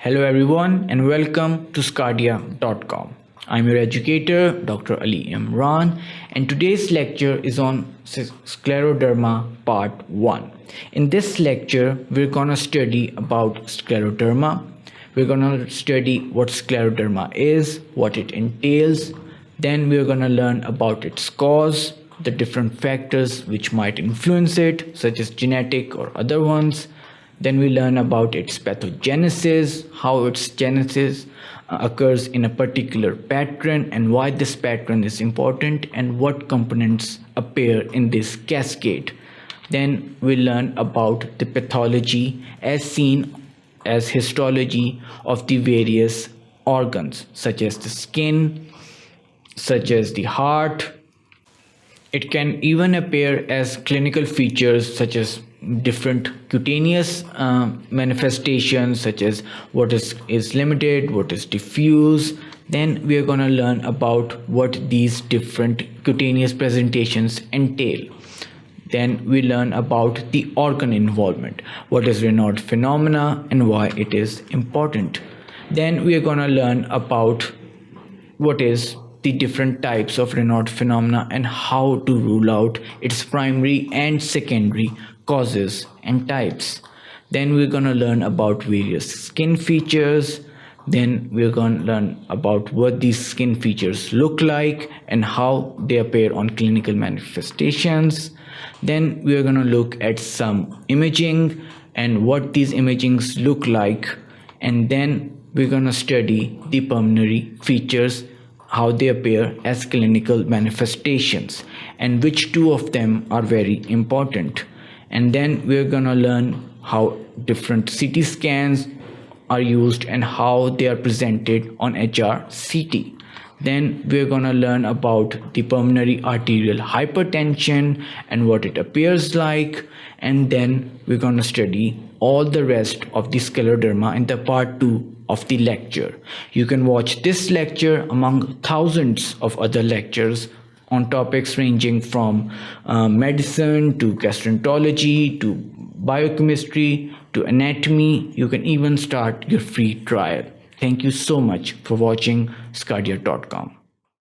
Hello everyone and welcome to sqadia.com. I'm your educator, Dr. Ali Imran, and today's lecture is on Scleroderma Part 1. In this lecture, we're going to study about scleroderma. We're going to study what scleroderma is, what it entails. Then we're going to learn about its cause, the different factors which might influence it, such as genetic or other ones. Then we learn about its pathogenesis, how its genesis occurs in a particular pattern and why this pattern is important and what components appear in this cascade. Then we learn about the pathology as seen as histology of the various organs such as the skin, such as the heart. It can even appear as clinical features such as different cutaneous manifestations such as what is limited, what is diffuse. Then we are going to learn about what these different cutaneous presentations entail. Then we learn about the organ involvement, what is Raynaud phenomena and why it is important. Then we are going to learn about what is the different types of Raynaud phenomena and how to rule out its primary and secondary causes and types. Then we're going to learn about various skin features. Then we're going to learn about what these skin features look like and how they appear on clinical manifestations. Then we're going to look at some imaging and what these imagings look like. And then we're going to study the pulmonary features, how they appear as clinical manifestations and which two of them are very important. And then we're going to learn how different CT scans are used and how they are presented on HRCT. Then we're going to learn about the pulmonary arterial hypertension and what it appears like. And then we're going to study all the rest of the scleroderma in the part 2 of the lecture. You can watch this lecture among thousands of other lectures on topics ranging from medicine to gastroenterology to biochemistry to anatomy. You can even start your free trial. Thank you so much for watching sqadia.com.